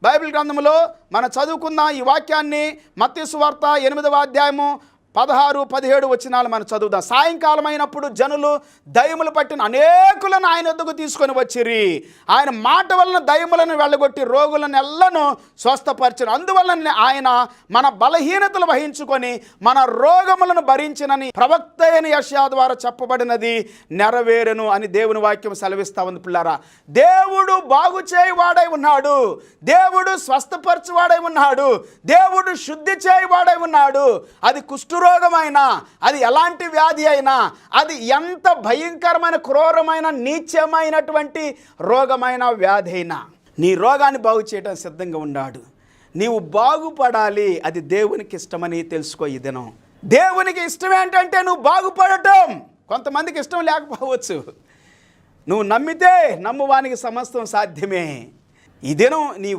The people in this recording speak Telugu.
బైబిల్ గ్రంథంలో మనం చదువుకున్న ఈ వాక్యాన్ని మత్తయి సువార్త 8వ అధ్యాయము 16, 17 వచనాలు మనం చదువుదాం. సాయంకాలం అయినప్పుడు జనులు దయ్యములు పట్టిన అనేకులను ఆయన వద్దకు తీసుకొని వచ్చిరి. ఆయన మాట వలన దయ్యములను వెళ్ళగొట్టి రోగులను ఎల్లను స్వస్థపరిచిన. అందువలన ఆయన మన బలహీనతలు వహించుకొని మన రోగములను భరించినని ప్రవక్త అయిన యెషయా ద్వారా చెప్పబడినది నెరవేరును అని దేవుని వాక్యం సెలవిస్తా ఉంది. పిల్లారా, దేవుడు బాగు చేయవాడై ఉన్నాడు, దేవుడు స్వస్థపరచువాడై ఉన్నాడు, దేవుడు శుద్ధి చేయవాడై ఉన్నాడు. అది కుష్ఠరోగమైనా, అది ఎలాంటి వ్యాధి అయినా, అది ఎంత భయంకరమైన క్రూరమైన నీచమైనటువంటి రోగమైన వ్యాధి అయినా నీ రోగాన్ని బాగు చేయడం సిద్ధంగా ఉన్నాడు. నీవు బాగుపడాలి, అది దేవునికి ఇష్టమని తెలుసుకో. ఈ దినం దేవునికి ఇష్టం ఏంటంటే నువ్వు బాగుపడటం. కొంతమందికి ఇష్టం లేకపోవచ్చు. నువ్వు నమ్మితే నమ్మువానికి సమస్తం సాధ్యమే. ఈ దినం నీ